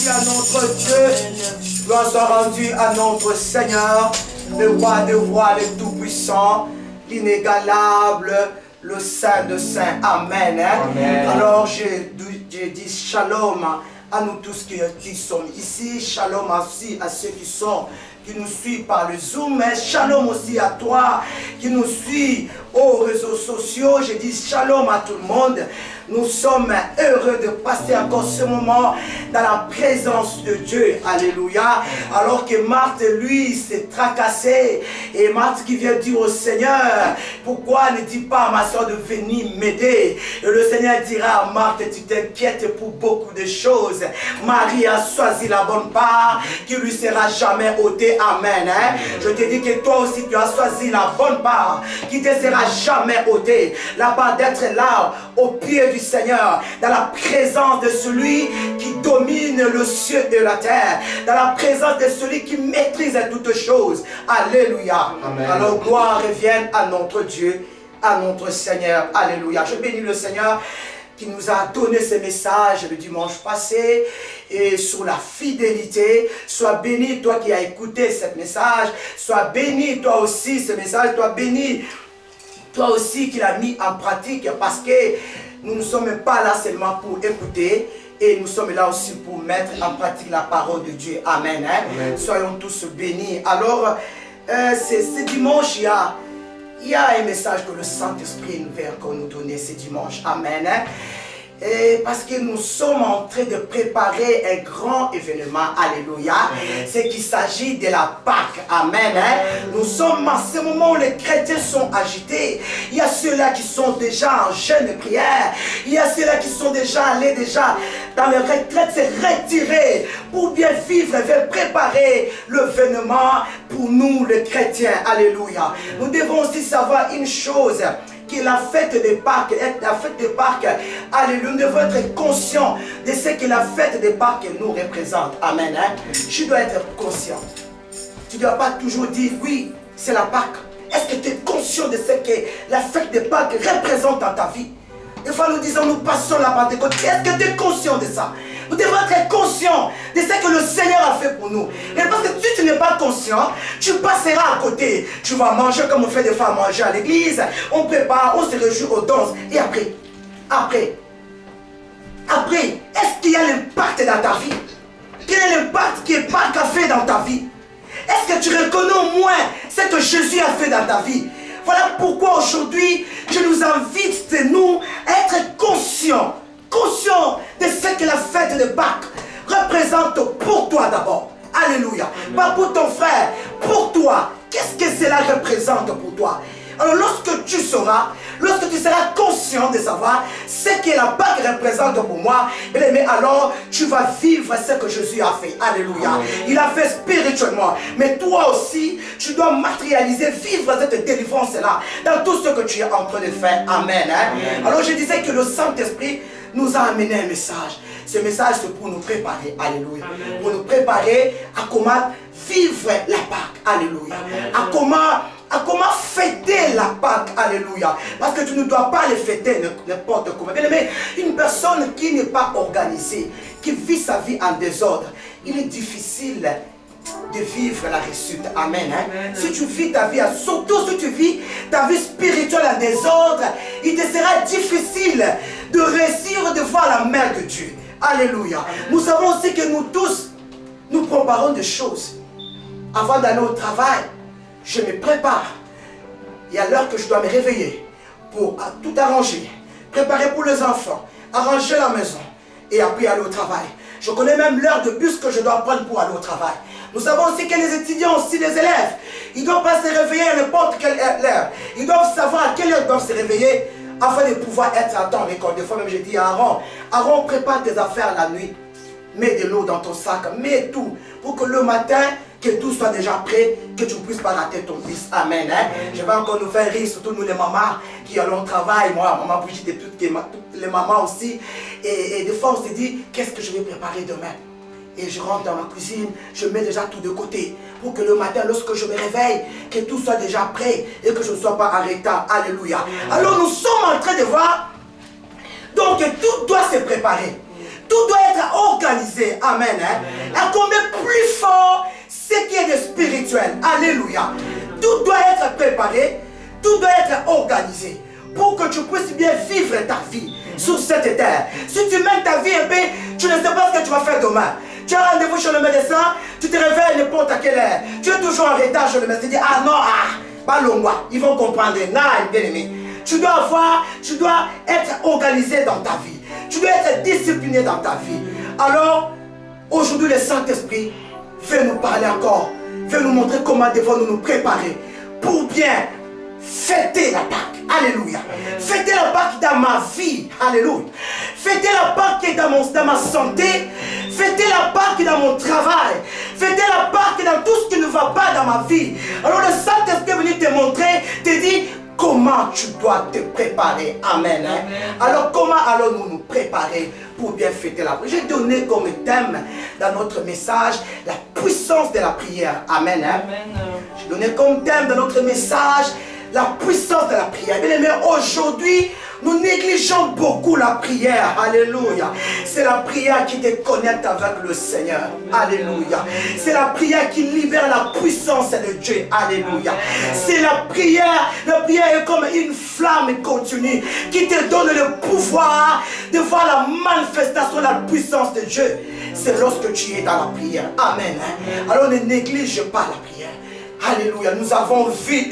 À notre Dieu, gloire soit rendue à notre Seigneur, le roi des rois, le tout-puissant, l'inégalable, le saint de saints. Amen. Amen. Alors j'ai dit shalom à nous tous qui sommes ici, shalom aussi à ceux qui nous suivent par le Zoom, mais shalom aussi à toi qui nous suis aux réseaux sociaux. Je dis shalom à tout le monde. Nous sommes heureux de passer encore ce moment dans la présence de Dieu. Alléluia. Alors que Marthe, lui, s'est tracassé. Et Marthe qui vient dire au Seigneur, pourquoi ne dis pas à ma soeur de venir m'aider? Et le Seigneur dira à Marthe, tu t'inquiètes pour beaucoup de choses. Marie a choisi la bonne part qui lui sera jamais ôtée. Amen. Je te dis que toi aussi tu as choisi la bonne part qui te sera jamais ôtée. La part d'être là au pied du Seigneur, dans la présence de celui qui domine le ciel et la terre, dans la présence de celui qui maîtrise toutes choses. Alléluia. Amen. Alors gloire revienne à notre Dieu, à notre Seigneur. Alléluia. Je bénis le Seigneur qui nous a donné ce message le dimanche passé et sur la fidélité. Sois béni toi qui as écouté ce message, sois béni toi aussi ce message, sois béni toi aussi qui l'as mis en pratique, parce que nous ne sommes pas là seulement pour écouter, et nous sommes là aussi pour mettre en pratique la parole de Dieu. Amen. Amen. Soyons tous bénis. Alors, ce dimanche, il y a un message que le Saint-Esprit veut encore nous donner ce dimanche. Amen. Et parce que nous sommes en train de préparer un grand événement. Alléluia. C'est qu'il s'agit de la Pâque. Amen. Nous sommes en ce moment où les chrétiens sont agités. Il y a ceux-là qui sont déjà en jeûne et prière. Il y a ceux-là qui sont déjà allés dans les retraites, se retirer pour bien vivre, veulent préparer l'événement pour nous les chrétiens. Alléluia. Nous devons aussi savoir une chose, que la fête de Pâques, alléluia, nous devons être conscients de ce que la fête de Pâques nous représente. Amen. Tu dois être conscient. Tu ne dois pas toujours dire oui, c'est la Pâque. Est-ce que tu es conscient de ce que la fête de Pâques représente dans ta vie? Des fois nous disons, nous passons la Pentecôte. Est-ce que tu es conscient de ça? Nous devons être conscients de ce que le Seigneur a fait pour nous. Et parce que si tu n'es pas conscient, tu passeras à côté. Tu vas manger comme on fait des fois manger à l'église. On prépare, on se réjouit aux danses. Et après, est-ce qu'il y a l'impact dans ta vie? Quel est l'impact que Pâques a fait dans ta vie? Est-ce que tu reconnais au moins ce que Jésus a fait dans ta vie? Voilà pourquoi aujourd'hui, je nous invite de nous à être conscients de ce que la fête de Pâques représente pour toi d'abord. Alléluia. Pas pour ton frère, pour toi. Qu'est-ce que cela représente pour toi? Alors lorsque tu sauras, lorsque tu seras conscient de savoir ce que la Pâque représente pour moi, mais alors tu vas vivre ce que Jésus a fait. Alléluia. Amen. Il a fait spirituellement. Mais toi aussi, tu dois matérialiser, vivre cette délivrance-là dans tout ce que tu es en train de faire. Amen. Amen. Alors je disais que le Saint-Esprit nous a amené un message. Ce message, c'est pour nous préparer. Alléluia. Amen. Pour nous préparer à comment vivre la Pâque. Alléluia. Amen. À comment fêter la Pâque. Alléluia. Parce que tu ne dois pas le fêter n'importe comment. Mais une personne qui n'est pas organisée, qui vit sa vie en désordre, il est difficile de vivre la réussite. Amen. Amen. Si tu vis ta vie, surtout si tu vis ta vie spirituelle en désordre, il te sera difficile de réussir de voir la main de Dieu. Alléluia. Amen. Nous savons aussi que nous tous, nous préparons des choses. Avant d'aller au travail, je me prépare. Il y a l'heure que je dois me réveiller pour tout arranger, préparer pour les enfants, arranger la maison et après aller au travail. Je connais même l'heure de bus que je dois prendre pour aller au travail. Nous savons aussi que les étudiants, aussi les élèves, ils ne doivent pas se réveiller à n'importe quelle heure. Ils doivent savoir à quelle heure ils doivent se réveiller afin de pouvoir être à temps à l'école. Des fois même je dis à Aaron, prépare tes affaires la nuit. mets de l'eau dans ton sac, mets tout, pour que le matin, que tout soit déjà prêt, que tu ne puisses pas rater ton fils. Amen. Hein? Je vais encore nous faire rire, surtout nous les mamans qui allons au travail, moi, maman Brigitte et toutes les mamans aussi. Et des fois, on se dit, qu'est-ce que je vais préparer demain? Et je rentre dans ma cuisine, je mets déjà tout de côté, pour que le matin, lorsque je me réveille, que tout soit déjà prêt et que je ne sois pas arrêté. Alléluia. Alors nous sommes en train de voir, donc tout doit se préparer. Tout doit être organisé. Amen. Hein? À combien plus fort ce qui est de spirituel. Alléluia. Tout doit être préparé, tout doit être organisé pour que tu puisses bien vivre ta vie sur cette terre. Si tu mènes ta vie un peu, tu ne sais pas ce que tu vas faire demain. Tu as rendez-vous chez le médecin, tu te réveilles n'importe à quelle heure. Tu es toujours en retard chez le médecin. Tu dis, ah non, pas l'ongwa. Ils vont comprendre. Non, bien aimé. Tu dois être organisé dans ta vie. Tu dois être discipliné dans ta vie. Alors, aujourd'hui, le Saint-Esprit veut nous parler encore. Veut nous montrer comment devons-nous nous préparer pour bien fêter la Pâque. Alléluia. Fêter la Pâque dans ma vie. Alléluia. Fêter la Pâque dans ma santé. Fêter la Pâque dans mon travail. Fêter la Pâque dans tout ce qui ne va pas dans ma vie. Alors le Saint-Esprit est venu te montrer, te dit comment tu dois te préparer. Amen. Hein? Alors comment allons-nous nous préparer pour bien fêter la prière? J'ai donné comme thème dans notre message la puissance de la prière. Amen. Hein? J'ai donné comme thème dans notre message la puissance de la prière. Bien aimé, aujourd'hui, nous négligeons beaucoup la prière. Alléluia. C'est la prière qui te connecte avec le Seigneur. Alléluia. C'est la prière qui libère la puissance de Dieu. Alléluia. C'est la prière. La prière est comme une flamme continue qui te donne le pouvoir de voir la manifestation de la puissance de Dieu. C'est lorsque tu es dans la prière. Amen. Alors ne néglige pas la prière. Alléluia. Nous avons vu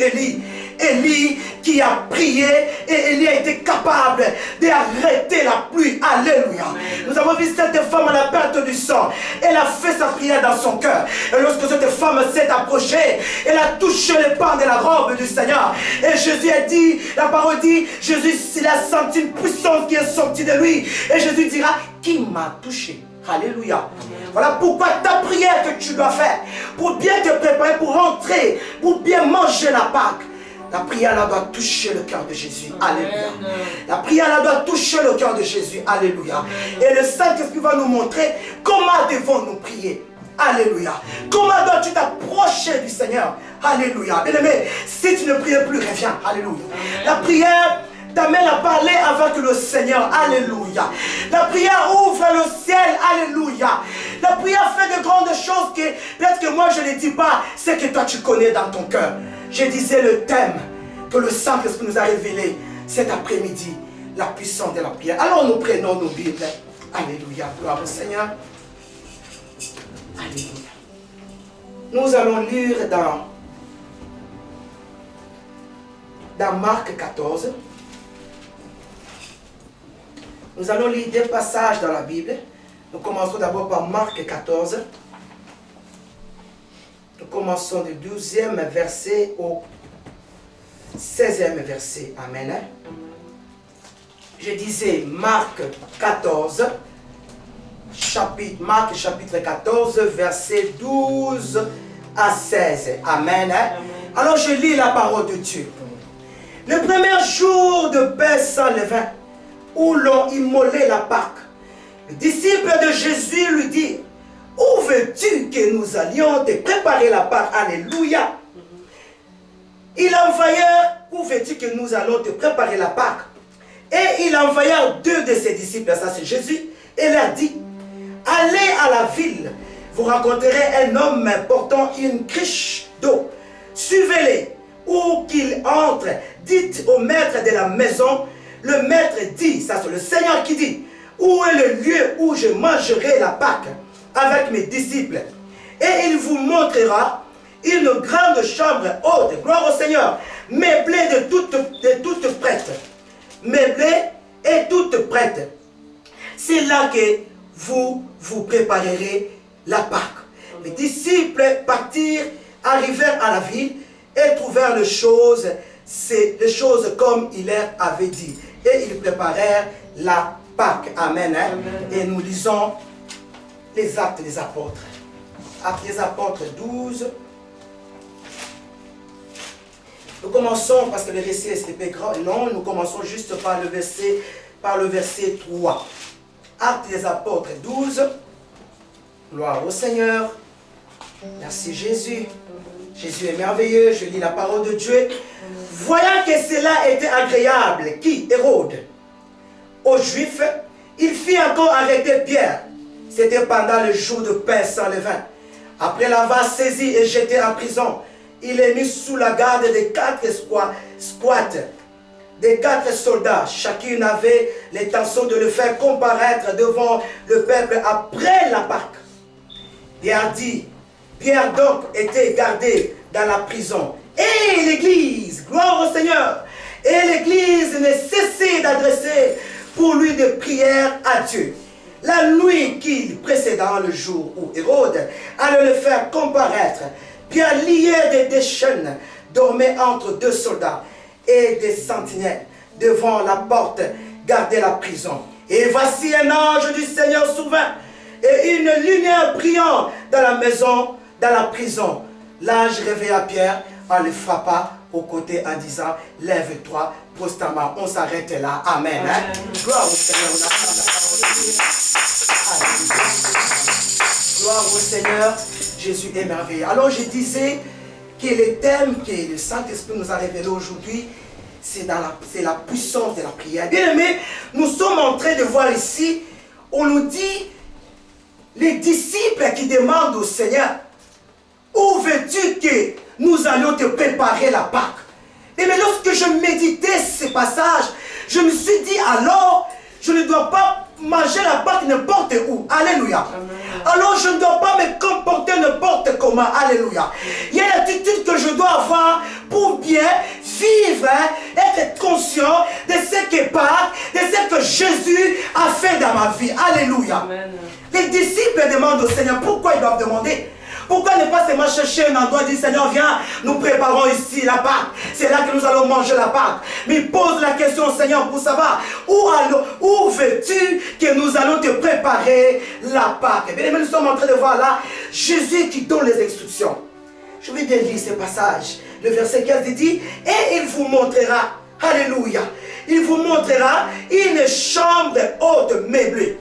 Élie qui a prié et Élie a été capable d'arrêter la pluie. Alléluia. Nous avons vu cette femme à la perte du sang. Elle a fait sa prière dans son cœur. Et lorsque cette femme s'est approchée, elle a touché le pan de la robe du Seigneur. Et Jésus a dit, la parole dit, Jésus, il a senti une puissance qui est sortie de lui. Et Jésus dira, qui m'a touché? Alléluia. Voilà pourquoi ta prière que tu dois faire pour bien te préparer, pour rentrer, pour bien manger la Pâque. La prière là doit toucher le cœur de Jésus. Alléluia. La prière là doit toucher le cœur de Jésus. Alléluia. Et le Saint-Esprit va nous montrer comment devons-nous prier. Alléluia. Comment dois-tu t'approcher du Seigneur? Alléluia. Bien-aimé, si tu ne pries plus, reviens. Alléluia. La prière t'amène à parler avec le Seigneur. Alléluia. La prière ouvre le ciel. Alléluia. La prière fait de grandes choses que peut-être que moi je ne dis pas, c'est que toi tu connais dans ton cœur. Je disais le thème que le Saint-Esprit nous a révélé cet après-midi, la puissance de la prière. Alors nous prenons nos Bibles. Alléluia. Gloire au Seigneur. Alléluia. Nous allons lire dans Marc 14. Nous allons lire des passages dans la Bible. Nous commençons d'abord par Marc 14. Nous commençons du 12e verset au 16e verset. Amen. Je disais Marc 14, Marc chapitre 14, verset 12 à 16. Amen. Alors je lis la parole de Dieu. Le premier jour de paix sans levain, où l'on immolait la Pâque, le disciple de Jésus lui dit, où veux-tu que nous allions te préparer la Pâque? Alléluia. Il envoya, où veux-tu que nous allons te préparer la Pâque? Et il envoya deux de ses disciples, ça c'est Jésus, et leur dit, allez à la ville, vous rencontrerez un homme portant une cruche d'eau, suivez-les, où qu'il entre, dites au maître de la maison, le maître dit, ça c'est le Seigneur qui dit, où est le lieu où je mangerai la Pâque avec mes disciples? Et il vous montrera une grande chambre haute, gloire au Seigneur, meublée de toutes prêtes. Meublée et toute prête. C'est là que vous préparerez la Pâque. Les disciples partirent, arrivèrent à la ville et trouvèrent les choses comme il leur avait dit. Et ils préparèrent la Pâque. Amen. Hein? Amen. Et nous lisons les actes des apôtres. Actes des apôtres 12. Nous commençons, parce que le verset est grand et long, nous commençons juste par le verset 3. Actes des apôtres 12. Gloire au Seigneur. Merci Jésus. Jésus est merveilleux. Je lis la parole de Dieu. Voyant que cela était agréable, qui, Hérode, aux Juifs, il fit encore arrêter Pierre. C'était pendant le jour de pain sans levain. Après l'avoir saisi et jeté en prison, il est mis sous la garde des 4 squats, des 4 soldats. Chacun avait l'intention de le faire comparaître devant le peuple après la Pâque. Pierre donc était gardé dans la prison. Et l'Église, gloire au Seigneur, et l'Église ne cessait d'adresser pour lui des prières à Dieu. La nuit qui précédant le jour où Hérode allait le faire comparaître, Pierre lié des chaînes dormait entre 2 soldats et des sentinelles devant la porte gardait la prison. Et voici un ange du Seigneur souverain et une lumière brillant dans la maison, dans la prison. L'ange réveilla Pierre en le frappa au côté en disant, lève-toi, prostamment. On s'arrête là. Amen. Hein? Gloire au Seigneur. On attend la parole de Dieu. Gloire au Seigneur. Jésus est merveilleux. Alors je disais que le thème que le Saint-Esprit nous a révélé aujourd'hui, c'est la puissance de la prière. Bien aimé, nous sommes en train de voir ici, on nous dit, les disciples qui demandent au Seigneur, où veux-tu que nous allions te préparer la Pâque? Et mais lorsque je méditais ce passage, je me suis dit alors, je ne dois pas manger la Pâque n'importe où. Alléluia. Amen. Alors je ne dois pas me comporter n'importe comment. Alléluia. Il y a une attitude que je dois avoir pour bien vivre, être conscient de ce que Pâques, de ce que Jésus a fait dans ma vie. Alléluia. Amen. Les disciples demandent au Seigneur pourquoi ils doivent demander. Pourquoi ne pas seulement chercher un endroit et dire Seigneur viens, nous préparons ici la Pâque. C'est là que nous allons manger la Pâque. Mais il pose la question au Seigneur pour savoir où veux-tu que nous allons te préparer la Pâque. Et bien nous sommes en train de voir là Jésus qui donne les instructions. Je vais bien lire ce passage. Le verset 15 dit et il vous montrera, alléluia, il vous montrera une chambre haute meublée.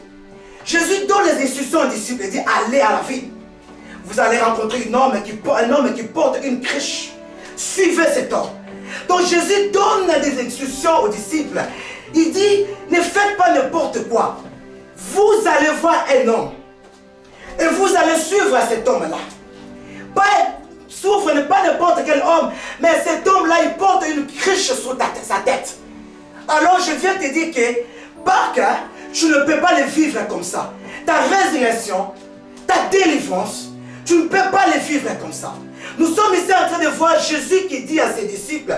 Jésus donne les instructions aux disciples et dit allez à la ville. Vous allez rencontrer un homme qui porte une crèche. Suivez cet homme. Donc Jésus donne des instructions aux disciples. Il dit, ne faites pas n'importe quoi. Vous allez voir un homme. Et vous allez suivre cet homme-là. Pas n'importe quel homme. Mais cet homme-là, il porte une crèche sur sa tête. Alors je viens te dire que, Pâques, tu ne peux pas le vivre comme ça. Ta résurrection, ta délivrance, tu ne peux pas les vivre comme ça. Nous sommes ici en train de voir Jésus qui dit à ses disciples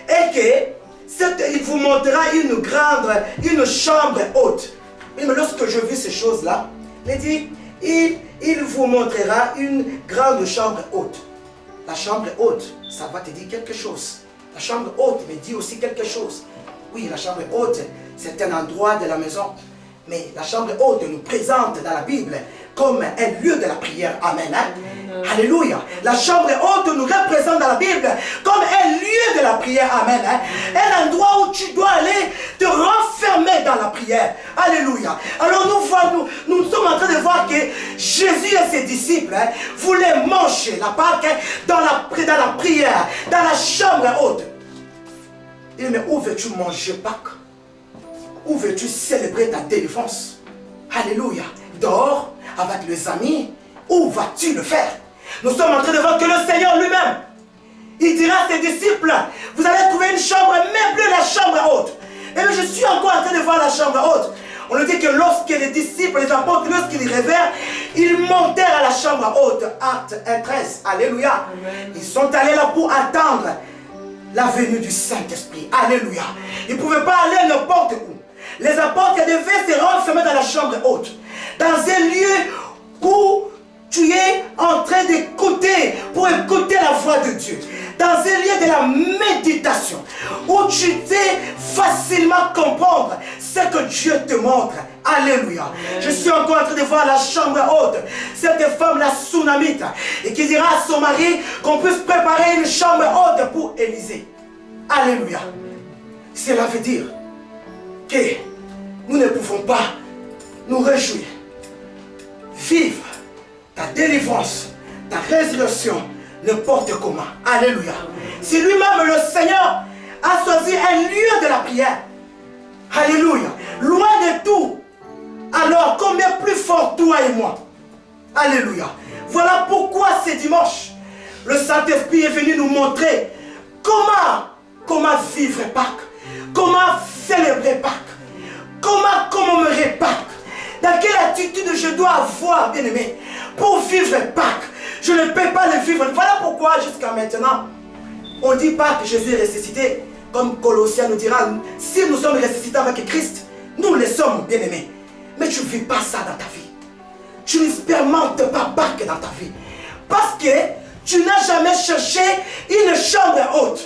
et que il vous montrera une chambre haute. Mais lorsque je vis ces choses-là, il dit il vous montrera une grande chambre haute. La chambre haute, ça va te dire quelque chose. La chambre haute me dit aussi quelque chose. Oui, la chambre haute, c'est un endroit de la maison. Mais la chambre haute nous présente dans la Bible comme un lieu de la prière. Amen. Hein? Alléluia. La chambre haute nous représente dans la Bible comme un lieu de la prière. Amen. Hein? Un endroit où tu dois aller te renfermer dans la prière. Alléluia. Alors nous sommes en train de voir que Jésus et ses disciples voulaient manger la Pâque dans la prière, dans la chambre haute. Il dit, mais où veux-tu manger Pâque? Où veux-tu célébrer ta délivrance? Alléluia. Dehors, avec les amis, où vas-tu le faire? Nous sommes en train de voir que le Seigneur lui-même, il dira à ses disciples, vous allez trouver une chambre meublée, la chambre haute. Et bien je suis encore en train de voir la chambre haute. On nous dit que lorsque les disciples, les apôtres, lorsqu'ils révèrent, ils montèrent à la chambre haute. Acte 1:13. Alléluia. Amen. Ils sont allés là pour attendre la venue du Saint-Esprit. Alléluia. Ils ne pouvaient pas aller n'importe où. Les apôtres devaient se renfermer dans la chambre haute. Dans un lieu où tu es en train d'écouter, pour écouter la voix de Dieu. Dans un lieu de la méditation, où tu sais facilement comprendre ce que Dieu te montre. Alléluia. Je suis encore en train de voir la chambre haute. Cette femme, la Sunamite, et qui dira à son mari qu'on puisse préparer une chambre haute pour Élisée. Alléluia. Cela veut dire que nous ne pouvons pas nous réjouir, vivre ta délivrance, ta résurrection, n'importe comment. Alléluia. Si lui-même, le Seigneur, a choisi un lieu de la prière, alléluia, loin de tout, alors combien plus fort toi et moi. Alléluia. Voilà pourquoi ce dimanche, le Saint-Esprit est venu nous montrer comment vivre Pâques, comment célébrer Pâques, comment commémorer Pâques, dans quelle attitude je dois avoir, bien-aimé, pour vivre Pâques. Je ne peux pas le vivre. Voilà pourquoi jusqu'à maintenant, on dit pas que Jésus est ressuscité, comme Colossiens nous dira, si nous sommes ressuscités avec Christ, nous le sommes, bien-aimés. Mais tu ne vis pas ça dans ta vie. Tu n'expérimentes pas Pâques dans ta vie. Parce que tu n'as jamais cherché une chambre haute.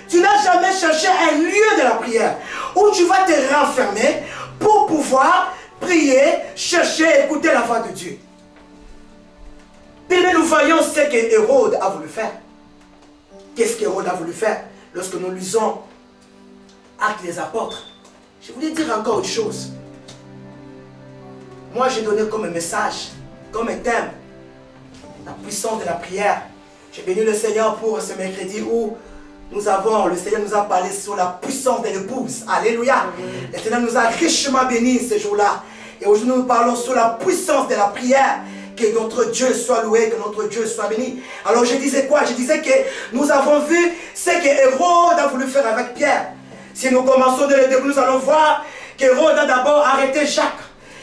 Tu n'as jamais cherché un lieu de la prière où tu vas te renfermer pour pouvoir prier, chercher, écouter la voix de Dieu. Mais nous voyons ce que Hérode a voulu faire. Qu'est-ce qu'Hérode a voulu faire lorsque nous lisons Actes des Apôtres? Je voulais dire encore une chose. Moi, j'ai donné comme un message, comme un thème, la puissance de la prière. J'ai béni le Seigneur pour ce mercredi où le Seigneur nous a parlé sur la puissance de l'épouse. Alléluia. Le Seigneur nous a richement bénis ce jour-là. Et aujourd'hui, nous parlons sur la puissance de la prière. Que notre Dieu soit loué, que notre Dieu soit béni. Alors je disais quoi? Je disais que nous avons vu ce que Hérode a voulu faire avec Pierre. Si nous commençons dès le début, nous allons voir qu'Hérode a d'abord arrêté Jacques.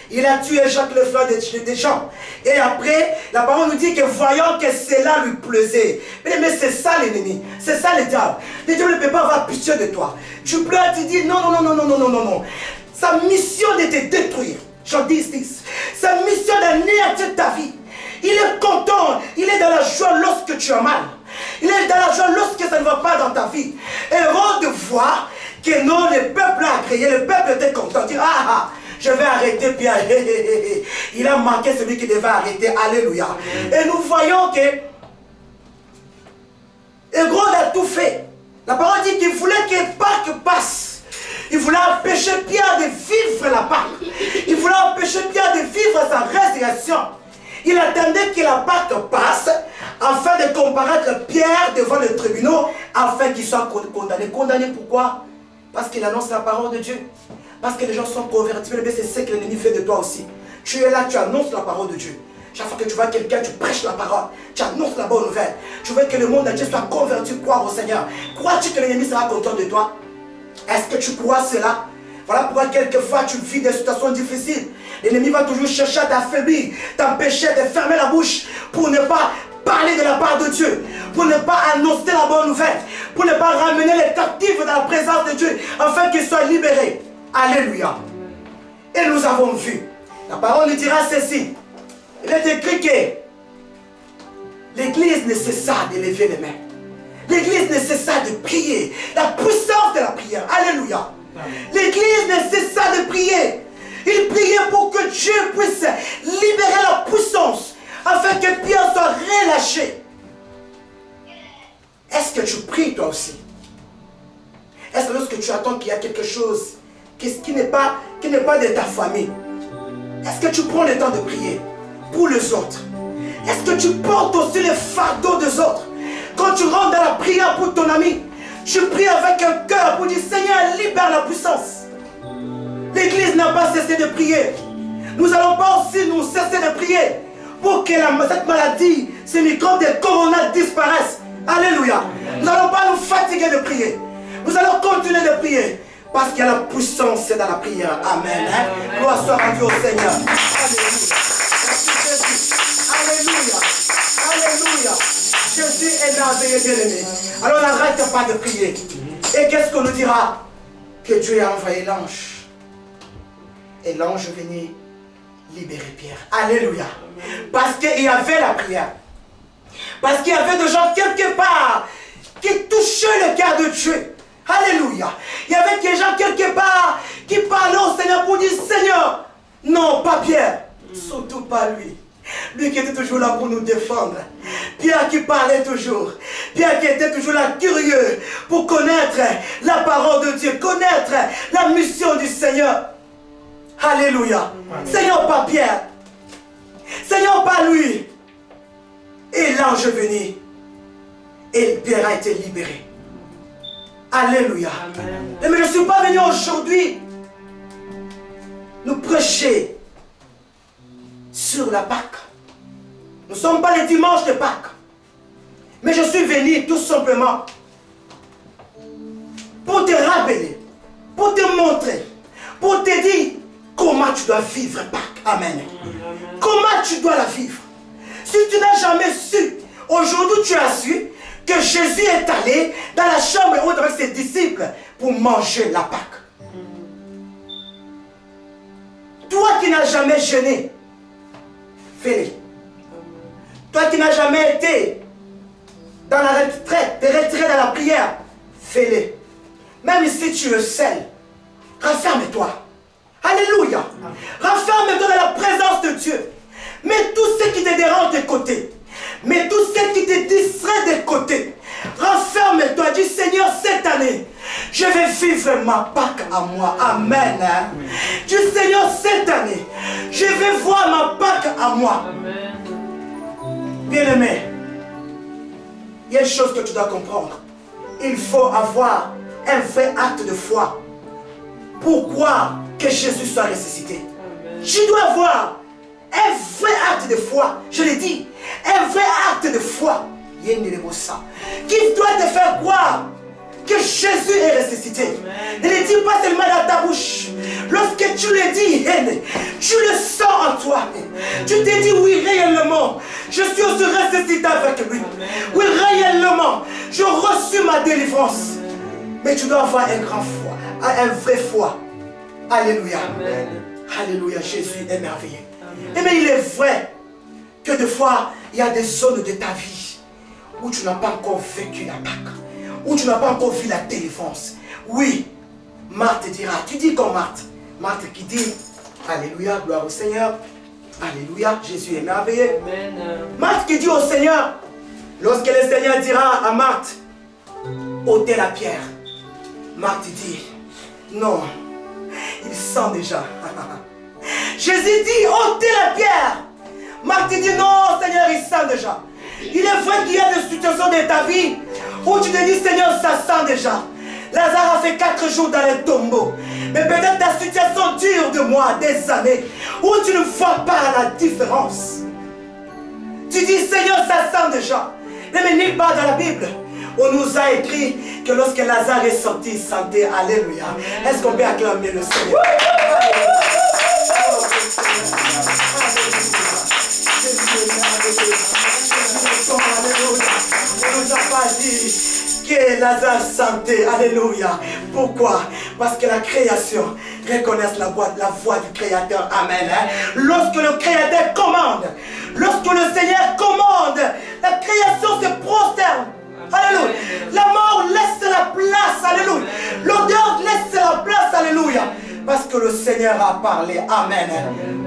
Il a tué Jacques, le frère de Jean. Et après, la parole nous dit que voyant que cela lui plaisait. Mais c'est ça l'ennemi, c'est ça le diable. Le diable ne peut pas avoir pitié de toi. Tu pleures, tu dis non, non, non, non, non, non, non, non. Sa mission de te détruire. Jean 10. Sa mission d'anéantir ta vie. Il est content, il est dans la joie lorsque tu as mal. Il est dans la joie lorsque ça ne va pas dans ta vie. Hérode voit que non, le peuple a agréé, le peuple était content. Il dit, je vais arrêter Pierre. Il a manqué celui qui devait arrêter. Alléluia. Et nous voyons que Hérode a tout fait. La parole dit qu'il voulait que Pâques passe. Il voulait empêcher Pierre de vivre la Pâque. Il voulait empêcher Pierre de vivre sa résurrection. Il attendait que la Pâque passe afin de comparaître Pierre devant le tribunal afin qu'il soit condamné. Condamné pourquoi? Parce qu'il annonce la parole de Dieu. Parce que les gens sont convertis. Mais c'est ce que l'ennemi fait de toi aussi. Tu es là, tu annonces la parole de Dieu. Chaque fois que tu vois quelqu'un, tu prêches la parole. Tu annonces la bonne nouvelle. Tu veux que le monde entier soit converti, croire au Seigneur. Crois-tu que l'ennemi sera content de toi? Est-ce que tu crois cela? Voilà pourquoi quelquefois tu vis des situations difficiles. L'ennemi va toujours chercher à t'affaiblir, t'empêcher de fermer la bouche pour ne pas parler de la part de Dieu, pour ne pas annoncer la bonne nouvelle, pour ne pas ramener les captifs dans la présence de Dieu, afin qu'ils soient libérés. Alléluia. Et nous avons vu, la parole nous dira ceci. Il est écrit que l'Église ne cessa de lever les mains. L'Église ne cessa de prier. La puissance de la prière. Alléluia. L'Église ne cessa de prier. Il priait pour que Dieu puisse libérer la puissance afin que Pierre soit relâché. Est-ce que tu pries toi aussi? Est-ce que lorsque tu attends qu'il y a quelque chose qui n'est pas de ta famille, est-ce que tu prends le temps de prier pour les autres? Est-ce que tu portes aussi les fardeaux des autres? Quand tu rentres dans la prière pour ton ami, tu pries avec un cœur pour dire Seigneur, libère la puissance. L'Église n'a pas cessé de prier. Nous n'allons pas aussi nous cesser de prier pour que cette maladie, ces microbes de corona disparaissent. Alléluia. Nous n'allons pas nous fatiguer de prier. Nous allons continuer de prier parce qu'il y a la puissance dans la prière. Amen. Gloire soit à Dieu au Seigneur. Alléluia. Alléluia. Alléluia. Jésus est merveilleux, bien-aimé. Alors n'arrête pas de prier. Et qu'est-ce qu'on nous dira? Que Dieu a envoyé l'ange. Et l'ange venait libérer Pierre. Alléluia. Parce qu'il y avait la prière. Parce qu'il y avait des gens quelque part qui touchaient le cœur de Dieu. Alléluia. Il y avait des gens quelque part qui parlaient au Seigneur pour dire Seigneur, Non, pas Pierre. Surtout pas lui. Lui qui était toujours là pour nous défendre. Pierre qui parlait toujours. Pierre qui était toujours là curieux pour connaître la parole de Dieu, connaître la mission du Seigneur. Alléluia. Seigneur, pas Pierre. Seigneur, pas lui. Et l'ange est venu. Et Pierre a été libéré. Alléluia. Mais je ne suis pas venu aujourd'hui nous prêcher sur la Pâque. Nous ne sommes pas les dimanches de Pâques. Mais je suis venu tout simplement pour te rappeler, pour te montrer, pour te dire comment tu dois vivre Pâques. Amen. Comment tu dois la vivre. Si tu n'as jamais su, aujourd'hui tu as su que Jésus est allé dans la chambre haute avec ses disciples pour manger la Pâque. Toi qui n'as jamais jeûné, fais-le. Toi qui n'as jamais été dans la retraite, te retirer dans la prière, fais-le. Même si tu es seul, renferme-toi. Alléluia. Renferme-toi dans la présence de Dieu. Mets tout ce qui te dérange de côté. Mets tout ce qui te distrait de côté. Renferme-toi. Dis Seigneur, cette année, je vais vivre ma Pâque à moi. Amen. Dis Seigneur, cette année, je vais voir ma Pâque à moi. Bien-aimé, il y a une chose que tu dois comprendre. Il faut avoir un vrai acte de foi. Pourquoi que Jésus soit ressuscité? Tu dois avoir un vrai acte de foi. Je l'ai dit, un vrai acte de foi. Qui doit te faire croire que Jésus est ressuscité. Ne le dis pas seulement dans ta bouche. Lorsque tu le dis, tu le sens en toi. Tu te dis oui, réellement, je suis aussi ressuscité avec lui. Oui, réellement, je reçus ma délivrance. Mais tu dois avoir un grand foi, un vrai foi. Alléluia. Amen. Alléluia, Jésus est merveilleux. Et mais il est vrai que des fois, il y a des zones de ta vie où tu n'as pas encore vécu la Pâque, où tu n'as pas encore vu la délivrance. Oui, Marthe te dira, tu dis comme Marthe. Marthe qui dit, Alléluia, gloire au Seigneur. Alléluia, Jésus est merveilleux. Amen. Marthe qui dit au Seigneur, lorsque le Seigneur dira à Marthe, ôtez la pierre. Marthe dit, non, il sent déjà. Jésus dit, ôtez la pierre. Marthe dit, non, Seigneur, il sent déjà. Il est vrai qu'il y a des situations de ta vie où tu te dis, Seigneur, ça sent déjà. Lazare a fait 4 jours dans les tombeaux. Mais peut-être ta situation dure de mois, des années, où tu ne vois pas la différence. Tu dis, Seigneur, ça sent déjà. Mais nulle part dans la Bible, on nous a écrit que lorsque Lazare est sorti, il sentait. Alléluia. Est-ce qu'on peut acclamer le Seigneur? On ne nous a pas dit que Lazare sentait. Alléluia. Pourquoi? Parce que la création reconnaît la voix du Créateur. Amen. Lorsque le Créateur commande, lorsque le Seigneur commande, la création se prosterne. Alléluia. La mort laisse la place. Alléluia. L'odeur laisse la place. Alléluia. Parce que le Seigneur a parlé. Amen.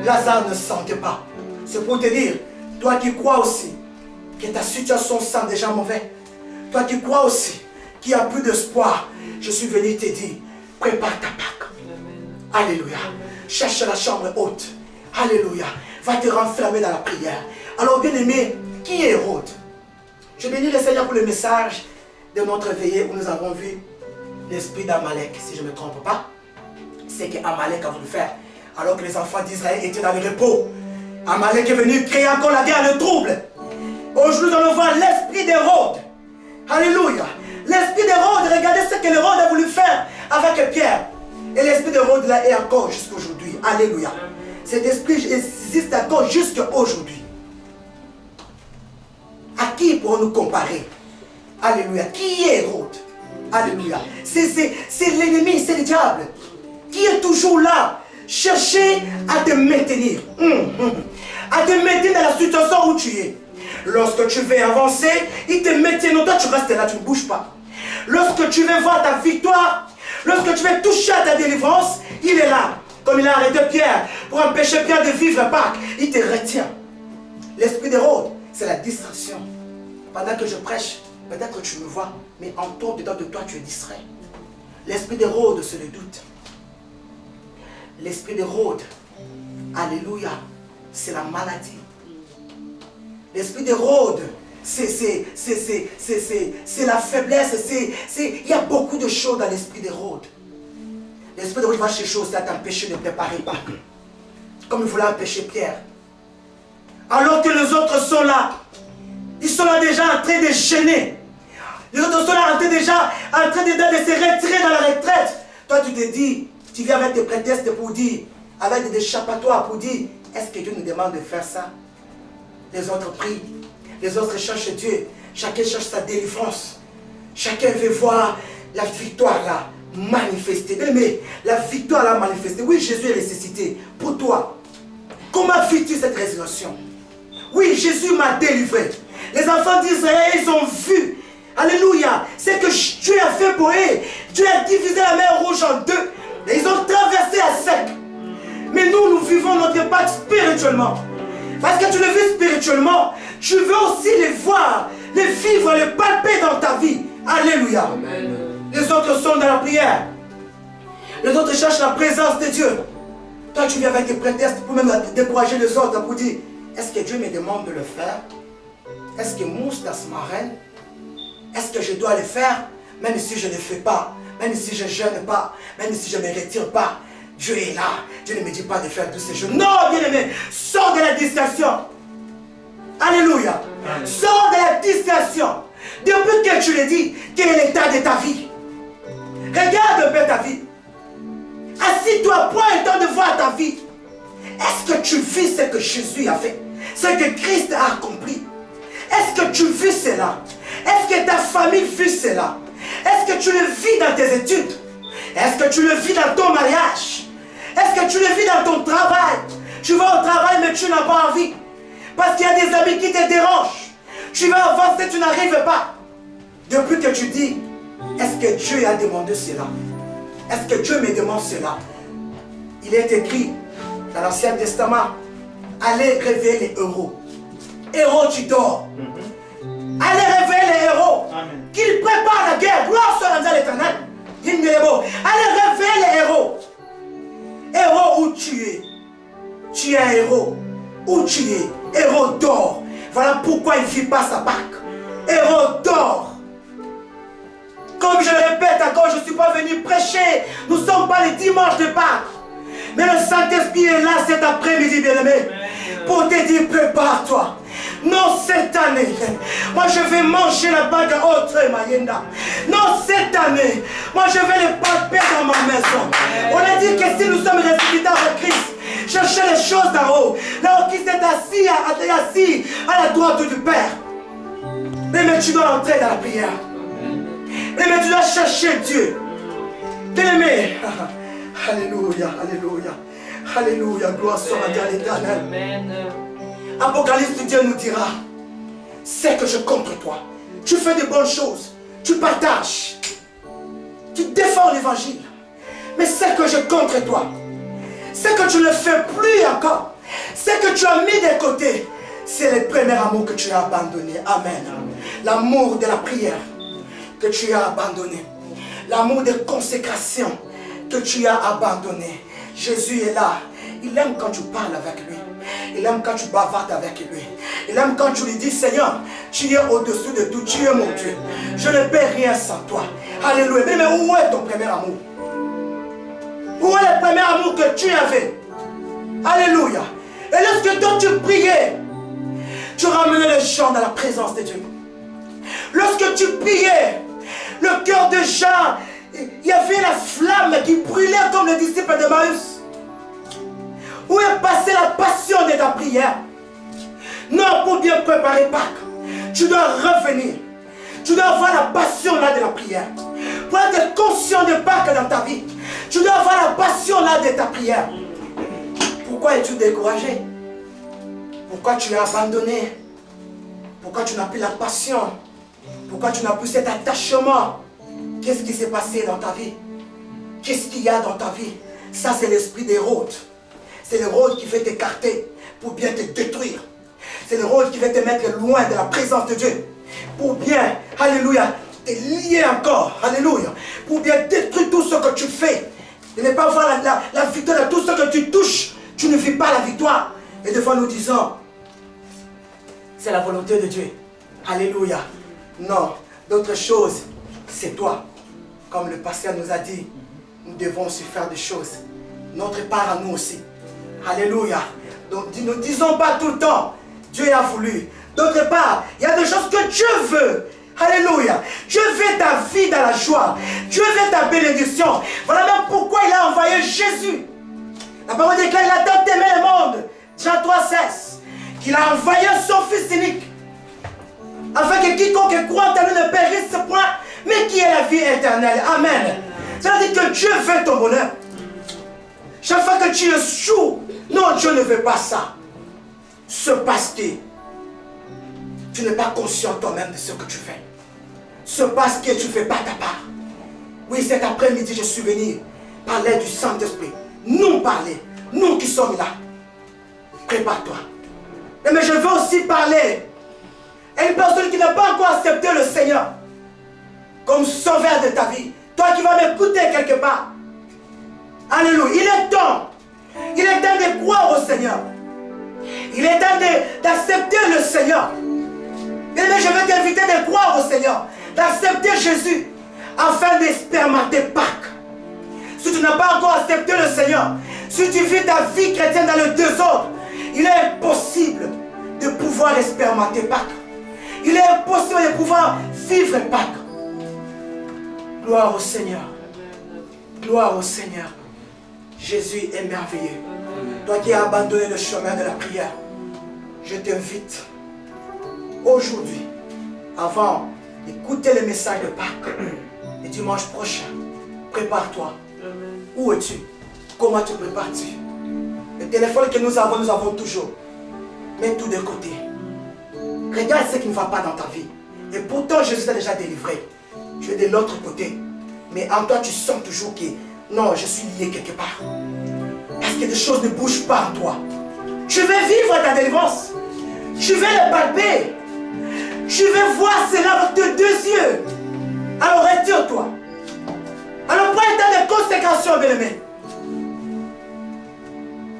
Lazare ne sentait pas. C'est pour te dire, toi qui crois aussi que ta situation sent déjà mauvais, toi qui crois aussi qu'il n'y a plus d'espoir, je suis venu te dire, prépare ta Pâque. Alléluia. Cherche la chambre haute. Alléluia. Va te renfermer dans la prière. Alors bien aimé, qui est Hérode? Je bénis le Seigneur pour le message de notre veillée où nous avons vu l'esprit d'Amalek, si je ne me trompe pas. C'est qu'Amalek a voulu faire alors que les enfants d'Israël étaient dans le repos. Amalek est venu créer encore la guerre, le trouble. Aujourd'hui, nous allons voir l'esprit d'Hérode. Alléluia. L'esprit d'Hérode, regardez ce que l'Hérode a voulu faire avec Pierre. Et l'esprit d'Hérode là est encore jusqu'à aujourd'hui. Alléluia. Cet esprit existe encore jusqu'à aujourd'hui. À qui pourrons-nous comparer? Alléluia. Qui est Hérode? Alléluia. C'est l'ennemi, c'est le diable. Qui est toujours là, chercher à te maintenir. À te maintenir dans la situation où tu es. Lorsque tu veux avancer, il te maintient. Toi, tu restes là, tu ne bouges pas. Lorsque tu veux voir ta victoire, lorsque tu veux toucher à ta délivrance, il est là. Comme il a arrêté Pierre pour empêcher Pierre de vivre Pâques, il te retient. L'esprit d'Hérode, c'est la distraction. Pendant que je prêche, peut-être que tu me vois, mais en toi, dedans de toi, tu es distrait. L'esprit d'Hérode, c'est le doute. L'esprit d'Hérode, alléluia, c'est la maladie. L'esprit d'Hérode, c'est la faiblesse. Il y a beaucoup de choses dans l'esprit d'Hérode. L'esprit d'Hérode va chercher aussi à t'empêcher de préparer Pâques. Comme il voulait empêcher Pierre. Alors que les autres sont là. Ils sont là déjà en train de gêner. Les autres sont là déjà en train de se retirer dans la retraite. Toi tu te dis, tu viens avec tes prétextes pour dire, avec des échappatoires pour dire, est-ce que Dieu nous demande de faire ça? Les autres prient, les autres cherchent Dieu, chacun cherche sa délivrance. Chacun veut voir la victoire là manifester. Mais la victoire là manifestée, oui, Jésus est ressuscité. Pour toi, comment vis-tu cette résurrection? Oui, Jésus m'a délivré. Les enfants d'Israël, ils ont vu, alléluia, c'est que Dieu a fait pour eux. Dieu a divisé la mer Rouge en deux. Et ils ont traversé à sec. Mais nous, nous vivons notre Pâques spirituellement. Parce que tu le vis spirituellement, tu veux aussi les voir, les vivre, les palper dans ta vie. Alléluia. Amen. Les autres sont dans la prière. Les autres cherchent la présence de Dieu. Toi, tu viens avec tes prétextes pour même décourager les autres, pour dire, est-ce que Dieu me demande de le faire? Est-ce que mousse dans ce marin? Est-ce que je dois le faire? Même si je ne le fais pas, même si je ne jeûne pas, même si je ne me retire pas, Dieu est là. Dieu ne me dit pas de faire tous ces choses. Non, bien-aimé, sors de la distraction. Alléluia. Amen. Sors de la distraction. Depuis que tu le dis, quel est l'état de ta vie? Regarde un peu ta vie. Assis-toi, prends le temps de voir ta vie. Est-ce que tu vis ce que Jésus a fait? Ce que Christ a accompli? Est-ce que tu vis cela? Est-ce que ta famille vit cela? Est-ce que tu le vis dans tes études? Est-ce que tu le vis dans ton mariage? Est-ce que tu le vis dans ton travail? Tu vas au travail mais tu n'as pas envie. Parce qu'il y a des amis qui te dérangent. Tu vas avancer, tu n'arrives pas. Depuis que tu dis, est-ce que Dieu a demandé cela? Est-ce que Dieu me demande cela? Il est écrit dans l'Ancien Testament, allez réveiller les héros. Héros, tu dors. Allez réveiller les héros. Qu'ils préparent la guerre. Gloire soit dans l'Éternel. Allez réveiller les héros. Héros où tu es. Tu es un héros. Où tu es. Héros dort. Voilà pourquoi il ne vit pas sa Pâques. Héros dort. Comme je le répète encore, je ne suis pas venu prêcher. Nous ne sommes pas les dimanches de Pâques. Mais le Saint-Esprit est là cet après-midi, bien-aimé. Pour te dire, prépare-toi. Non, cette année, moi je vais manger la bague à autre Mayenda. Non, cette année, moi je vais les palper dans ma maison. On a dit que si nous sommes ressuscités avec Christ, cherchez les choses d'en haut. Là où Christ est assis à la droite du Père. Mais tu dois entrer dans la prière. Mais tu dois chercher Dieu. Bien-aimé. Alléluia, alléluia. Alléluia, gloire soit à l'Éternel. Apocalypse, Dieu nous dira, c'est que je contre toi. Tu fais de bonnes choses, tu partages, tu défends l'évangile. Mais c'est que je contre toi. C'est que tu ne fais plus encore. C'est que tu as mis de côté. C'est le premier amour que tu as abandonné. Amen. L'amour de la prière que tu as abandonné. L'amour de consécration que tu as abandonné. Jésus est là. Il aime quand tu parles avec lui. Il aime quand tu bavardes avec lui. Il aime quand tu lui dis, Seigneur, tu es au-dessus de tout, tu es mon Dieu. Je ne peux rien sans toi. Alléluia. Mais où est ton premier amour? Où est le premier amour que tu avais? Alléluia. Et lorsque toi tu priais, tu ramenais les gens dans la présence de Dieu. Lorsque tu priais, le cœur de Jean, il y avait la flamme qui brûlait comme le disciple de Maüs. Où est passée la passion de ta prière? Non, pour bien préparer Pâques, tu dois revenir. Tu dois avoir la passion là de la prière. Pour être conscient de Pâques dans ta vie, tu dois avoir la passion là de ta prière. Pourquoi es-tu découragé? Pourquoi tu as abandonné? Pourquoi tu n'as plus la passion? Pourquoi tu n'as plus cet attachement? Qu'est-ce qui s'est passé dans ta vie? Qu'est-ce qu'il y a dans ta vie? Ça, c'est l'esprit d'Hérode. C'est l'Hérode qui veut t'écarter pour bien te détruire. C'est l'Hérode qui veut te mettre loin de la présence de Dieu. Pour bien, alléluia, te lier encore, alléluia. Pour bien détruire tout ce que tu fais. De ne pas voir la victoire de tout ce que tu touches. Tu ne vis pas la victoire. Et des fois nous disons, c'est la volonté de Dieu. Alléluia. Non, d'autres choses, c'est toi. Comme le pasteur nous a dit, nous devons aussi faire des choses. Notre part à nous aussi. Alléluia. Donc ne disons pas tout le temps, Dieu a voulu. D'autre part, il y a des choses que Dieu veut. Alléluia. Dieu veut ta vie dans la joie. Dieu veut ta bénédiction. Voilà même pourquoi il a envoyé Jésus. La parole dit qu'il a tant aimé le monde. Jean 3,16. Qu'il a envoyé son Fils unique. Afin que quiconque croit en lui ne périsse point, mais qui ait la vie éternelle. Amen. Ça veut dire que Dieu veut ton bonheur. Chaque fois que tu échoues, non, Dieu ne veut pas ça. C'est parce que tu n'es pas conscient toi-même de ce que tu fais. C'est parce que tu ne fais pas ta part. Oui, cet après-midi, je suis venu parler du Saint-Esprit. Nous parler, nous qui sommes là. Prépare-toi. Mais je veux aussi parler à une personne qui n'a pas encore accepté le Seigneur comme sauveur de ta vie. Toi qui vas m'écouter quelque part. Alléluia. Il est temps de croire au Seigneur. Il est temps d'accepter le Seigneur. Mais je veux t'inviter de croire au Seigneur, d'accepter Jésus, afin d'expérimenter Pâques. Si tu n'as pas encore accepté le Seigneur, si tu vis ta vie chrétienne dans le désordre, il est impossible de pouvoir expérimenter Pâques. Il est impossible de pouvoir vivre Pâques. Gloire au Seigneur. Gloire au Seigneur. Jésus est merveilleux. Toi qui as abandonné le chemin de la prière, je t'invite aujourd'hui, avant d'écouter le message de Pâques, le dimanche prochain, prépare-toi. Où es-tu? Comment te prépares-tu? Le téléphone que nous avons toujours. Mets tout de côté. Regarde ce qui ne va pas dans ta vie. Et pourtant, Jésus t'a déjà délivré. Tu es de l'autre côté. Mais en toi, tu sens toujours que non, je suis lié quelque part. Parce que des choses ne bougent pas en toi. Je vais vivre ta délivrance. Je vais le palper. Je vais voir cela avec tes deux yeux. Alors retire-toi. Alors prends un temps de consécration, bien-aimé.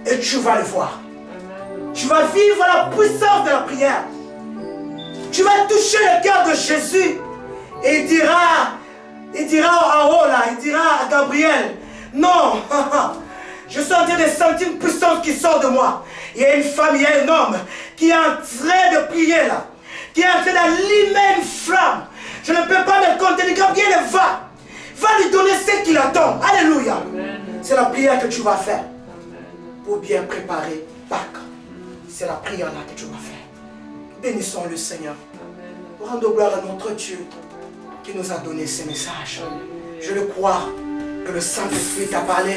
Et tu vas le voir. Tu vas vivre la puissance de la prière. Tu vas toucher le cœur de Jésus. Et il dira en haut là, il dira à Gabriel, non, je suis en train de sentir une puissance qui sort de moi. Il y a une femme, il y a un homme qui est en train de prier là, qui est en train d'allumer une flamme. Je ne peux pas me contenir. Gabriel va lui donner ce qu'il attend. Alléluia. C'est la prière que tu vas faire pour bien préparer Pâques. C'est la prière là que tu vas faire. Bénissons le Seigneur. Rendons gloire à notre Dieu qui nous a donné ces messages. Je le crois que le Saint-Esprit t'a parlé.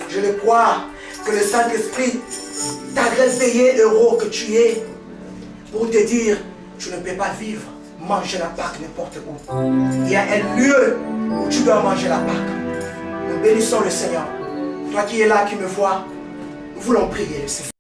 Je le crois que le Saint-Esprit t'a réveillé, héros que tu es, pour te dire, tu ne peux pas vivre, manger la Pâque n'importe où. Il y a un lieu où tu dois manger la Pâque. Nous bénissons le Seigneur. Toi qui es là, qui me vois, nous voulons prier le Seigneur.